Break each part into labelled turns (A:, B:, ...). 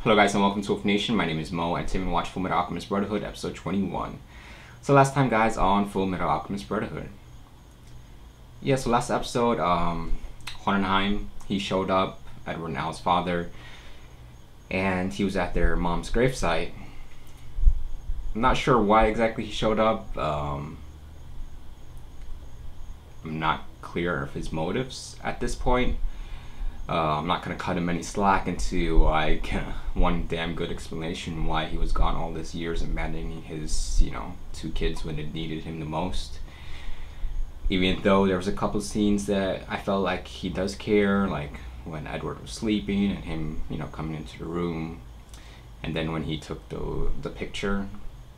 A: Hello guys and welcome to Wolf Nation. My name is Mo and today we watch Fullmetal Alchemist Brotherhood episode 21. So last time guys on Fullmetal Alchemist Brotherhood. Yeah, so last episode, Hohenheim, he showed up, Edward and Al's father, and he was at their mom's gravesite. I'm not sure why exactly he showed up. I'm not clear of his motives at this point. I'm not going to cut him any slack into like one damn good explanation why he was gone all these years, abandoning his, two kids when it needed him the most. Even though there was a couple scenes that I felt like he does care, like when Edward was sleeping and him, coming into the room, and then when he took the picture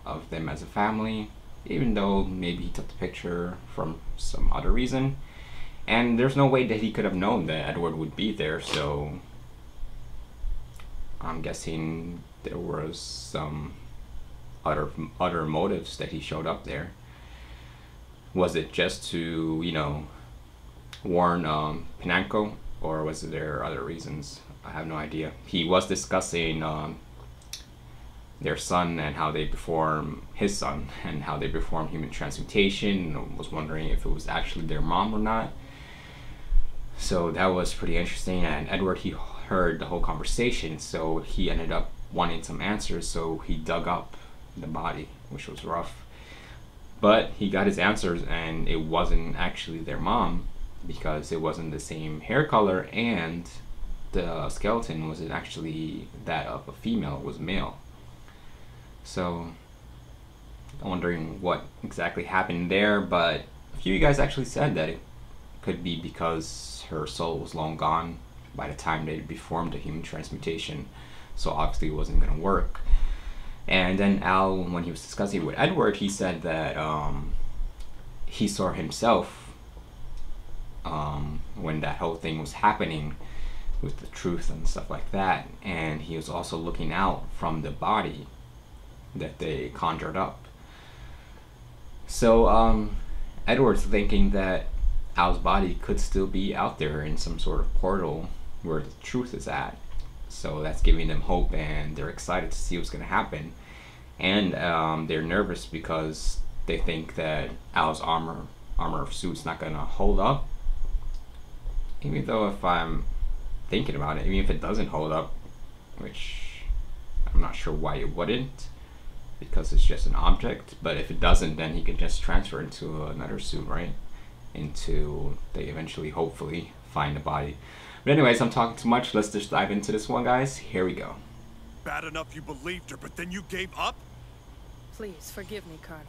A: of them as a family, even though maybe he took the picture from some other reason. And there's no way that he could have known that Edward would be there, so I'm guessing there was some other motives that he showed up there. Was it just to, warn Pinanco, or was there other reasons? I have no idea. He was discussing their son and how they perform, his son, and how they perform human transmutation, and was wondering if it was actually their mom or not. So that was pretty interesting, and Edward, he heard the whole conversation, so he ended up wanting some answers, so he dug up the body, which was rough. But he got his answers, and it wasn't actually their mom, because it wasn't the same hair color, and the skeleton wasn't actually that of a female, it was male. So I'm wondering what exactly happened there, but a few of you guys actually said that it could be because her soul was long gone by the time they performed the human transmutation, so obviously it wasn't going to work. And then Al, when he was discussing with Edward, he said that he saw himself when that whole thing was happening with the truth and stuff like that, and he was also looking out from the body that they conjured up. So Edward's thinking that Al's body could still be out there in some sort of portal where the truth is at. So that's giving them hope, and they're excited to see what's going to happen. And they're nervous because they think that Al's armor suit's not going to hold up. Even though, if I'm thinking about it, even if it doesn't hold up, which I'm not sure why it wouldn't, because it's just an object. But if it doesn't, then he could just transfer into another suit, right? Until they eventually, hopefully, find the body. But anyways, I'm talking too much. Let's just dive into this one, guys. Here we go.
B: Bad enough you believed her, but then you gave up?
C: Please, forgive me, Colonel.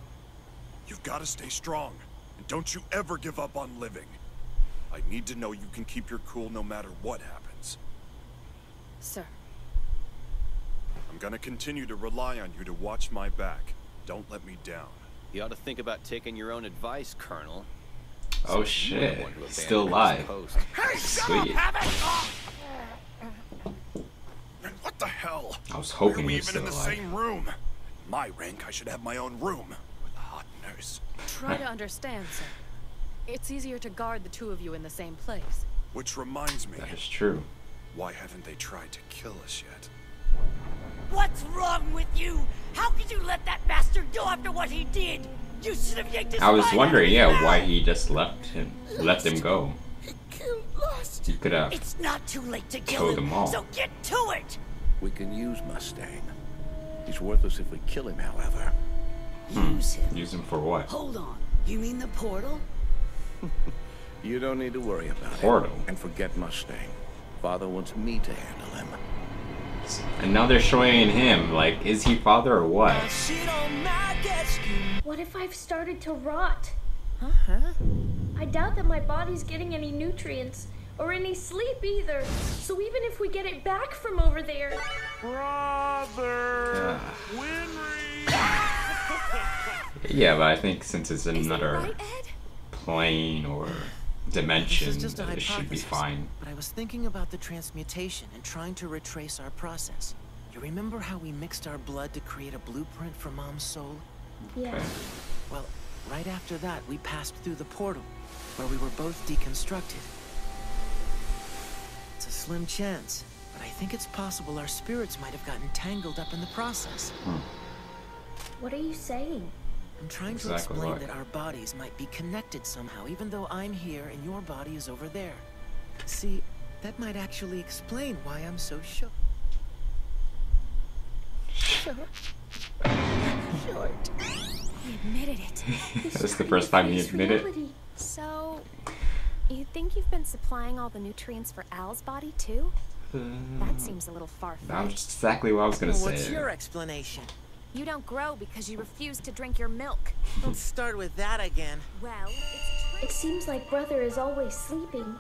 B: You've got to stay strong. And don't you ever give up on living. I need to know you can keep your cool no matter what happens.
C: Sir.
B: I'm gonna continue to rely on you to watch my back. Don't let me down.
D: You ought to think about taking your own advice, Colonel.
A: Oh shit, still live.
B: Hey,
A: Sweet.
B: And what the hell?
A: I was hoping
B: Why are we
A: he
B: even
A: was
B: in the
A: still alive.
B: same room? My rank, I should have my own room with a hot nurse.
C: Try to understand, sir. It's easier to guard the two of you in the same place.
B: Which reminds me,
A: That is true.
B: why haven't they tried to kill us yet?
E: What's wrong with you? How could you let that bastard go after what he did? You should have yanked his
A: I was
E: spine
A: wondering,
E: out of his
A: yeah, why
E: mouth.
A: he just let him go.
E: He killed Lust.
A: He could have
E: It's not too late to kill
A: killed
E: him,
A: them all.
E: so get to it.
F: We can use Mustang. He's worthless if we kill him, however.
E: Use him.
A: Use him for what?
E: Hold on. You mean the portal?
F: You don't need to worry about
A: Portal.
F: it. And forget Mustang. Father wants me to handle him.
A: And now they're showing him, like, is he father or what?
G: What if I've started to rot?
C: Huh?
G: I doubt that my body's getting any nutrients or any sleep either. So even if we get it back from over there,
B: Brother! Winry!
A: Yeah, but I think since it's
C: Is that
A: another
C: right, Ed?
A: plane or dimension,
H: This is just a
A: it should be
H: hypothesis,
A: fine.
H: but I was thinking about the transmutation and trying to retrace our process. You remember how we mixed our blood to create a blueprint for Mom's soul?
G: yeah.
A: Okay.
H: Well, right after that, we passed through the portal, where we were both deconstructed. It's a slim chance, but I think it's possible our spirits might have gotten tangled up in the process.
G: What are you saying?
H: I'm trying to
A: Exactly
H: explain
A: what?
H: that our bodies might be connected somehow, even though I'm here and your body is over there. See, that might actually explain why I'm so short. Short.
C: He admitted it.
A: That's the first time he admitted.
C: So, you think you've been supplying all the nutrients for Al's body too? That seems a little far-fetched.
A: That's exactly what I was gonna
H: Well,
A: say.
H: what's your explanation?
C: You don't grow because you refuse to drink your milk.
H: Don't start with that again.
C: Well, it's true.
G: It seems like Brother is always sleeping.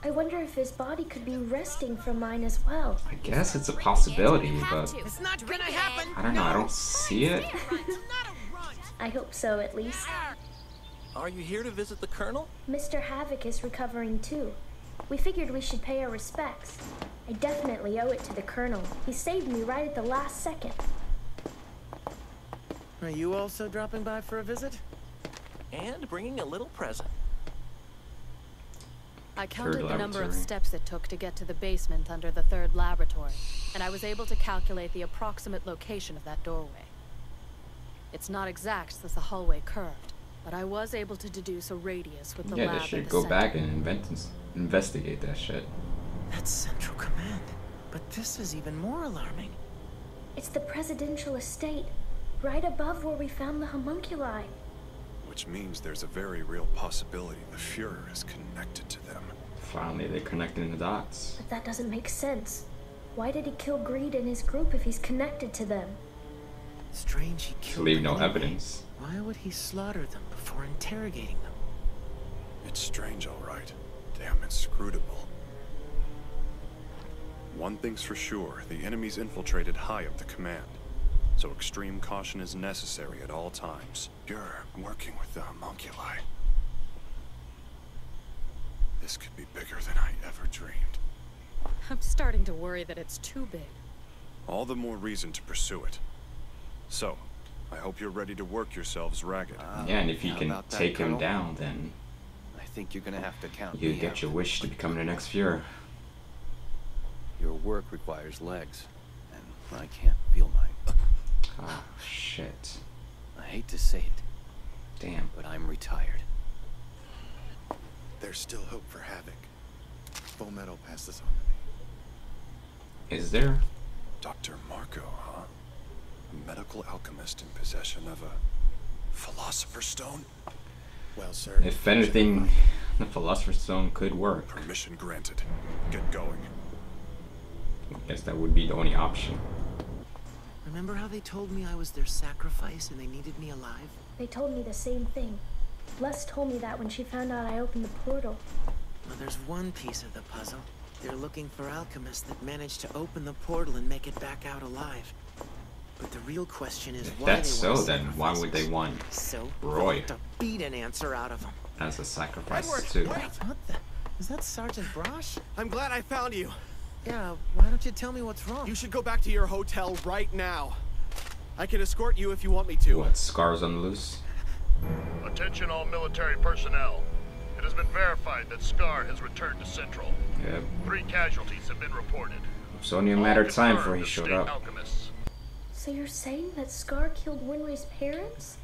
G: I wonder if his body could be resting from mine as well.
A: I guess it's a possibility, but
H: It's not gonna happen.
A: I don't know. I don't see it.
G: I hope so, at least.
I: Are you here to visit the Colonel?
G: Mr. Havoc is recovering too. We figured we should pay our respects. I definitely owe it to the Colonel. He saved me right at the last second.
H: Are you also dropping by for a visit?
I: And bringing a little present.
C: I counted the number of
A: laboratory.
C: steps it took to get to the basement under the third laboratory, and I was able to calculate the approximate location of that doorway. It's not exact since the hallway curved, but I was able to deduce a radius with the
A: Yeah,
C: lab
A: they
C: at
A: should
C: the
A: go
C: center.
A: back and investigate that shit.
H: That's Central Command. But this is even more alarming.
G: It's the presidential estate, right above where we found the homunculi.
B: Which means there's a very real possibility the Fuhrer is connected to them.
A: Finally, they're connecting the dots.
G: But that doesn't make sense. Why did he kill Greed and his group if he's connected to them?
H: Strange he
A: To
H: killed
A: leave
H: them
A: no
H: anyway.
A: evidence.
H: Why would he slaughter them before interrogating them?
B: It's strange, all right. Damn inscrutable. One thing's for sure, the enemy's infiltrated high up the command. So extreme caution is necessary at all times. You're working with the homunculi. This could be bigger than I ever dreamed.
C: I'm starting to worry that it's too big.
B: All the more reason to pursue it. So, I hope you're ready to work yourselves ragged.
A: Yeah, and if you
D: How
A: can
D: about that,
A: take him
D: Colonel?
A: down, then
D: I think you're gonna have to count
A: you
D: me
A: get
D: out.
A: your wish to become the next Fuhrer.
D: Your work requires legs, and I can't feel mine.
A: Ah, shit.
D: I hate to say it,
A: Damn.
D: but I'm retired.
J: There's still hope for Havoc. Fullmetal passed this on to me.
A: Is there?
B: Dr. Marco, huh? A medical alchemist in possession of a philosopher's stone?
J: Well, sir.
A: If anything, the Philosopher's Stone could work.
B: Permission granted. Get going.
A: I guess that would be the only option.
H: Remember how they told me I was their sacrifice and they needed me alive?
G: They told me the same thing. Les told me that when she found out I opened the portal.
H: Well, there's one piece of the puzzle. They're looking for alchemists that managed to open the portal and make it back out alive. But the real question is
A: If
H: why
A: that's
H: they want
A: so,
H: to
A: then why
H: sacrifice
A: would they
H: us.
A: want
H: So,
A: Roy
H: we'll have to beat an answer out of them.
A: as a sacrifice
I: Edward,
A: too?
I: wait!
H: What the? Is that Sergeant Brosh?
I: I'm glad I found you.
H: Yeah, why don't you tell me what's wrong?
I: You should go back to your hotel right now. I can escort you if you want me to.
A: What, scars on the loose?
K: Attention all military personnel. It has been verified that Scar has returned to Central.
A: Yep.
K: 3 casualties have been reported.
A: It's only a
K: All
A: matter of time before
K: confirmed
A: he
K: as
A: showed
K: state
A: up.
K: alchemists.
G: So you're saying that Scar killed Winry's parents?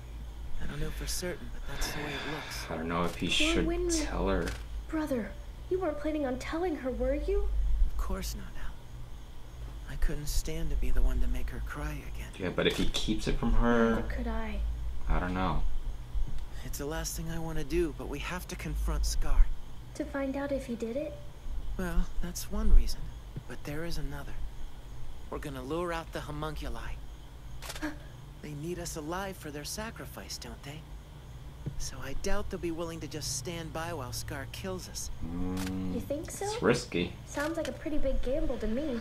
H: I don't know for certain, but that's the way it looks.
A: I don't know if he
G: Poor
A: should
G: Winry.
A: tell her.
G: Brother, you weren't planning on telling her, were you?
H: Of course not, Al. I couldn't stand to be the one to make her cry again.
A: Yeah, but if he keeps it from her,
G: Neither could I.
A: I don't know.
H: It's the last thing I want to do, but we have to confront Scar.
G: To find out if he did it?
H: Well, that's one reason, but there is another. We're gonna lure out the homunculi. They need us alive for their sacrifice, don't they? So I doubt they'll be willing to just stand by while Scar kills us.
G: You think so?
A: It's risky.
G: Sounds like a pretty big gamble to me.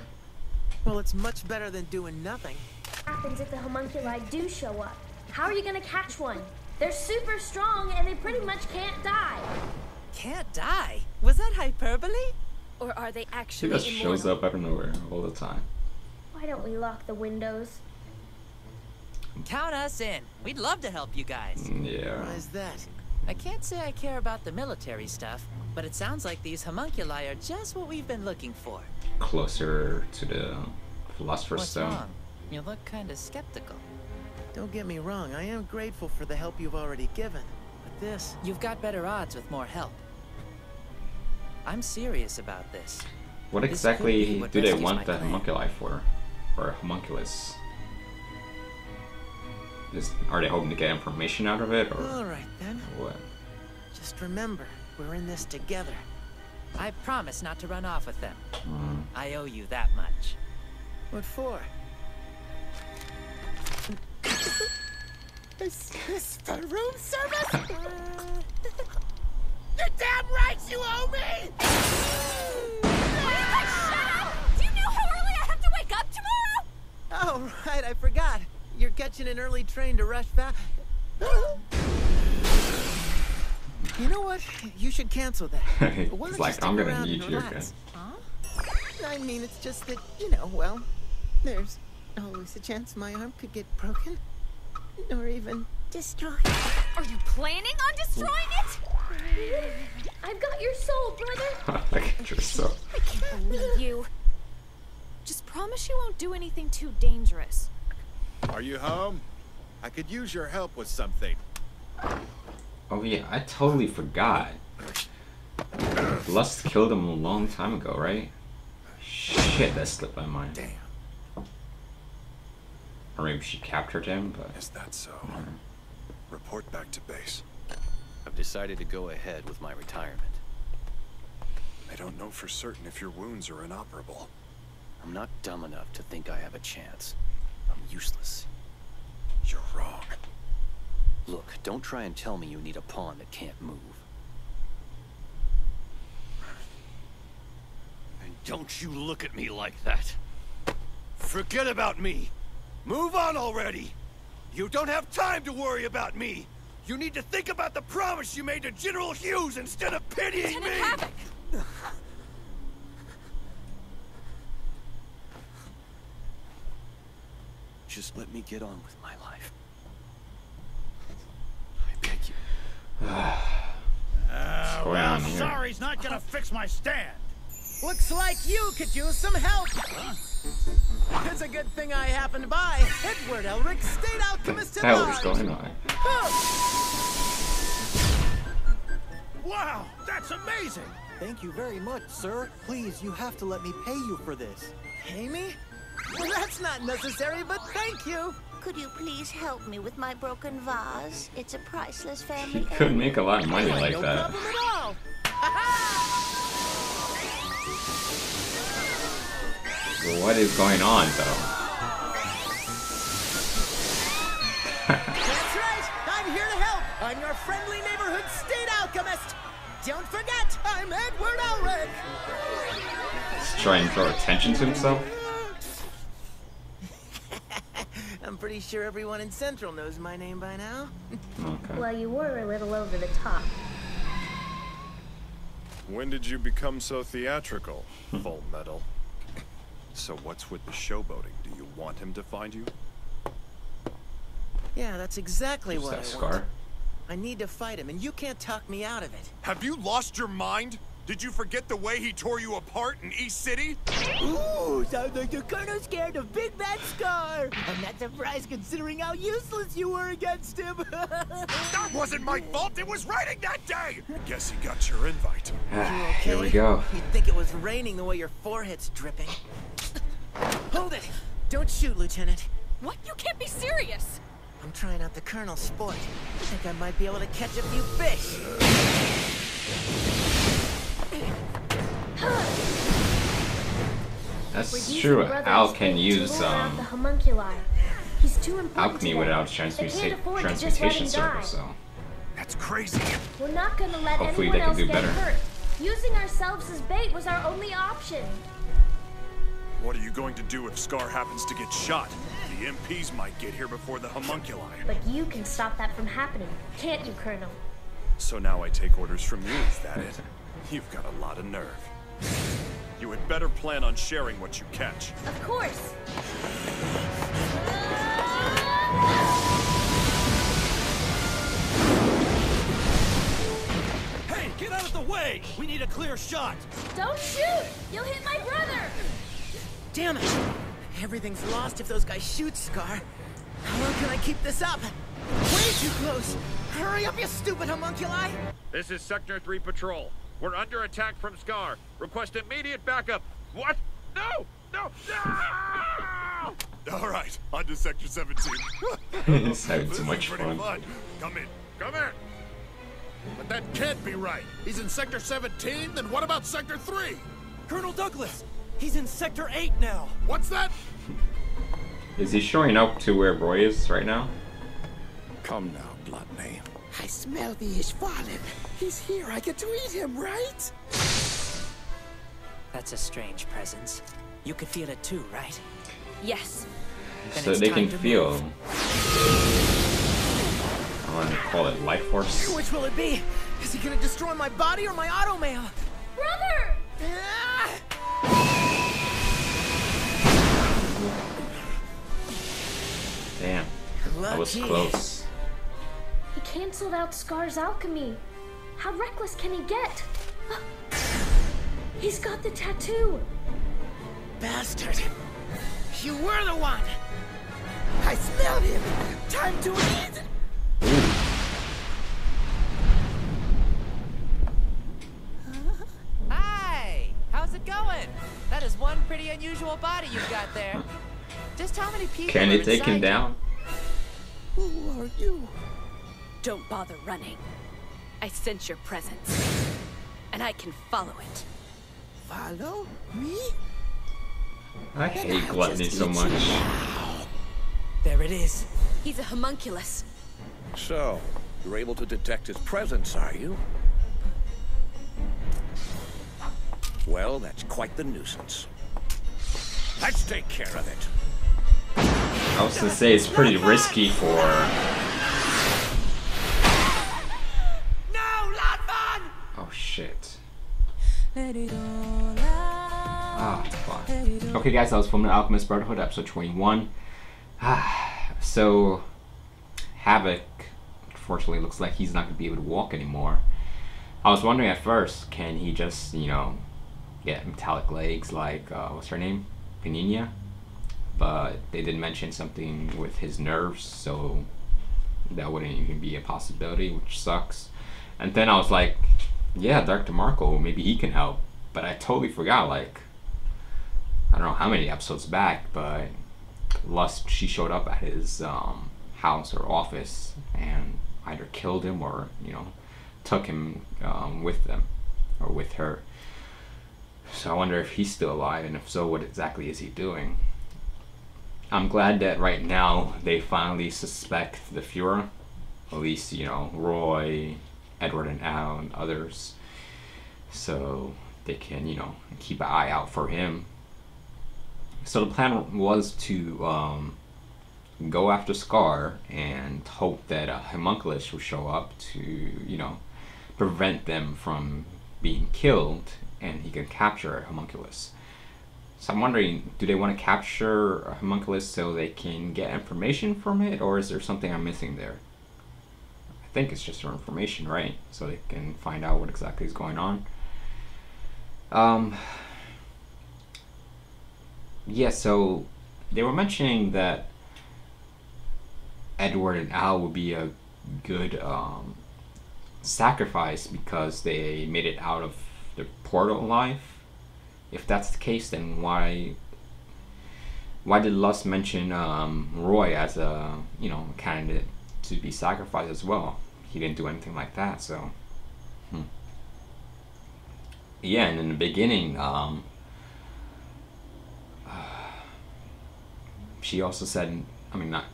H: Well, it's much better than doing nothing.
G: What happens if the homunculi do show up? How are you gonna catch one? They're super strong and they pretty much can't die.
E: Can't die? Was that hyperbole?
C: Or are they
A: He
C: actually
A: just shows
C: immortal?
A: up out of nowhere all the time.
G: Why don't we lock the windows?
E: Count us in. We'd love to help you guys.
A: Yeah.
H: Why is that? I can't say I care about the military stuff, but it sounds like these homunculi are just what we've been looking for.
A: Closer to the Philosopher's
H: What's
A: Stone.
H: wrong? You look kind of skeptical.
L: Don't get me wrong, I am grateful for the help you've already given. But this...
H: You've got better odds with more help. I'm serious about this.
A: What exactly do they want the homunculi for? Or homunculus? Are they hoping to get information out of it, or
L: Alright then.
A: what?
L: Just remember, we're in this together.
H: I promise not to run off with them. I owe you that much.
L: What for?
E: Is this for room service? You're damn right you owe me! Will you guys shut up? Do you know how early I have to wake up tomorrow?
L: Oh, right, I forgot. You're catching an early train to rush back. You know what? You should cancel that. Why
A: It's
L: don't
A: like,
L: you stick
A: I'm gonna
L: around
A: need
L: and
A: you
L: relax?
H: Huh?
L: I mean, it's just that, you know, well, there's always a chance my arm could get broken. Or even destroyed.
C: Are you planning on destroying it?
G: I've got your soul, brother.
A: Look at your soul.
C: I can't believe you. Just promise you won't do anything too dangerous.
J: Are you home? I could use your help with something.
A: Oh yeah, I totally forgot. Lust killed him a long time ago, right? Shit, that slipped my mind.
J: Damn.
A: Or maybe she captured him, but...
B: Is that so? Report back to base.
D: I've decided to go ahead with my retirement.
B: I don't know for certain if your wounds are inoperable.
D: I'm not dumb enough to think I have a chance. I'm useless.
B: You're wrong.
D: Look, don't try and tell me you need a pawn that can't move.
M: And don't you look at me like that. Forget about me. Move on already. You don't have time to worry about me. You need to think about the promise you made to General Hughes instead of pitying me.
C: Havoc.
D: Just let me get on with my life. I beg you.
K: Well, sorry's not gonna fix my stand.
L: Looks like you could use some help. It's a good thing I happened by. Edward Elric, State Alchemist
A: What the hell is going on?
K: Wow, that's amazing.
N: Thank you very much, sir. Please, you have to let me pay you for this.
L: Pay me? Well, that's not necessary, but thank you.
O: Could you please help me with my broken vase? It's a priceless family.
A: Couldn't make a lot of money like
L: no
A: that.
L: problem at all.
A: What is going on, though?
L: That's right. I'm here to help. I'm your friendly neighborhood state alchemist. Don't forget, I'm Edward Elric.
A: He's trying to draw attention to himself?
L: I'm pretty sure everyone in Central knows my name by now.
A: Okay.
G: Well, you were a little over the top.
B: When did you become so theatrical, Fullmetal? So what's with the showboating? Do you want him to find you?
L: Yeah, that's exactly
A: Who's
L: what
A: that
L: I
A: Scar?
L: want. I need to fight him, and you can't talk me out of it.
M: Have you lost your mind? Did you forget the way he tore you apart in East City?
L: Ooh, sounds like the Colonel's scared of Big Bad Scar. I'm not surprised considering how useless you were against him.
M: That wasn't my fault. It was raining that day.
B: Guess he got your invite.
A: Here we go.
L: You'd think it was raining the way your forehead's dripping. Hold it! Don't shoot, Lieutenant.
C: What? You can't be serious!
L: I'm trying out the Colonel's sport. I think I might be able to catch a few fish.
A: That's true. Al can use
G: the homunculi. He's too important
A: alchemy
G: to
A: without
G: them. They can't afford to just let
A: transmutation
G: him
A: circle,
G: die.
A: so
M: That's crazy.
G: We're not gonna let
A: hopefully
G: anyone
A: they can
G: else
A: do
G: get
A: better.
G: hurt. Using ourselves as bait was our only option.
B: What are you going to do if Scar happens to get shot? The MPs might get here before the homunculi.
G: But you can stop that from happening, can't you, Colonel?
B: So now I take orders from you, is that it? You've got a lot of nerve. You had better plan on sharing what you catch.
G: Of course.
L: We need a clear shot.
G: Don't shoot! You'll hit my brother!
L: Damn it! Everything's lost if those guys shoot Scar. How long can I keep this up? Way too close! Hurry up, you stupid homunculi!
P: This is Sector 3 Patrol. We're under attack from Scar. Request immediate backup. What? No! No! No!
B: All right, on to Sector 17.
A: It's having too much
K: Pretty
A: fun.
K: Come in. Come in. But that can't be right. He's in Sector 17? Then what about Sector 3?
L: Colonel Douglas! He's in Sector 8 now!
K: What's that?
A: Is he showing up to where Roy is right now?
F: Come now, Gluttony.
N: I smell the Ishvalan. He's here. I get to eat him, right?
Q: That's a strange presence. You could feel it too, right?
C: Yes.
A: So they can feel. I want to call it life force.
L: Which will it be? Is he gonna destroy my body or my automail?
G: Brother!
A: Damn, that was close.
G: He canceled out Scar's alchemy. How reckless can he get? He's got the tattoo.
L: Bastard! You were the one! I smelled him! Time to eat!
H: Hi! How's it going? That is one pretty unusual body you've got there. Just how many people
A: Can
H: are
A: they take him
H: inside you?
A: down?
N: Who are you?
C: Don't bother running. I sense your presence. And I can follow it.
N: Follow me?
A: I hate Gluttony so much.
H: There it is.
C: He's a homunculus.
F: So, you're able to detect his presence, are you? Well, that's quite the nuisance. Let's take care of it.
A: I was gonna say it's pretty risky for.
L: No, not fun!
A: Oh shit. Ah, fuck. Okay, guys, that was Fullmetal Alchemist Brotherhood, episode 21. So, Havoc, unfortunately, looks like he's not gonna be able to walk anymore. I was wondering at first, can he just, you know, get metallic legs like, what's her name? Panina? But they did mention something with his nerves, so that wouldn't even be a possibility, which sucks. And then I was like, yeah, Dr. Marco, maybe he can help. But I totally forgot, like, I don't know how many episodes back, but Lust, she showed up at his house or office and either killed him or, you know, took him with them, or with her. So I wonder if he's still alive, and if so, what exactly is he doing? I'm glad that right now they finally suspect the Fuhrer. At least, you know, Roy, Edward and Al and others. So they can, you know, keep an eye out for him. So the plan was to go after Scar and hope that a homunculus will show up to, you know, prevent them from being killed, and he can capture a homunculus. So I'm wondering, do they want to capture a homunculus so they can get information from it, or is there something I'm missing there? I think it's just for information, right? So they can find out what exactly is going on. Yeah, so they were mentioning that Edward and Al would be a good sacrifice because they made it out of the portal alive. If that's the case, then why did Lust mention Roy as a, you know, candidate to be sacrificed as well? He didn't do anything like that, so yeah. And in the beginning, she also said, I mean, not,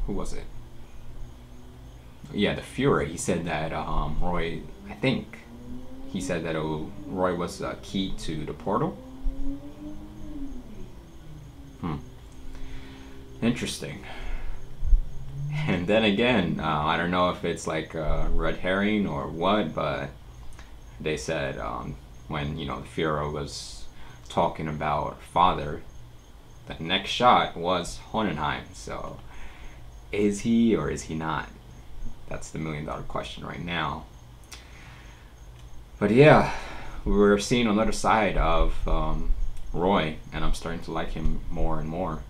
A: who was it? Yeah, the Fuhrer. He said that Roy, I think he said that Roy was a key to the portal. Interesting. And then again, I don't know if it's like a red herring or what, but they said when, you know, the Fuhrer was talking about father, the next shot was Hohenheim. So is he or is he not? That's the $1 million question right now. But yeah, we're seeing another side of Roy, and I'm starting to like him more and more.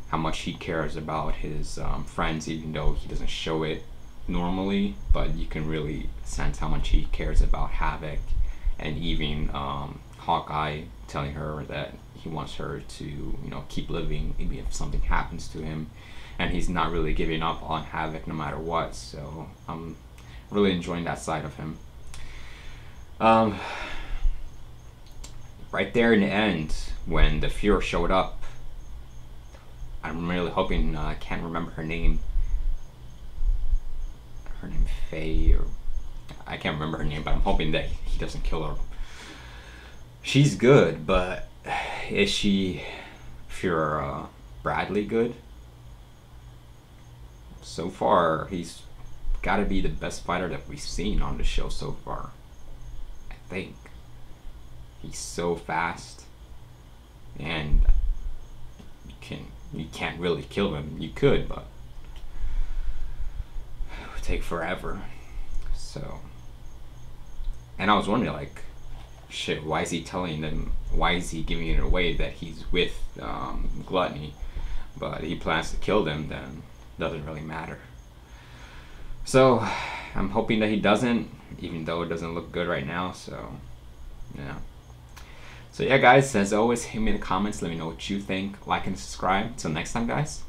A: How much he cares about his friends, even though he doesn't show it normally, but you can really sense how much he cares about Havoc, and even Hawkeye telling her that he wants her to, you know, keep living even if something happens to him, and he's not really giving up on Havoc no matter what. So I'm really enjoying that side of him. Right there in the end, when the Fuhrer showed up, I'm really hoping, I can't remember her name. Her name Faye, or I can't remember her name, but I'm hoping that he doesn't kill her. She's good, but is she Fuhrer Bradley good? So far, he's got to be the best fighter that we've seen on the show so far. I think he's so fast, and you can't really kill him. You could, but it would take forever. So, and I was wondering, like, shit, why is he telling them? Why is he giving it away that he's with Gluttony? But he plans to kill them, then doesn't really matter. So I'm hoping that he doesn't, even though it doesn't look good right now. So yeah. So yeah, guys, as always, hit me in the comments. Let me know what you think. Like and subscribe. Till next time, guys.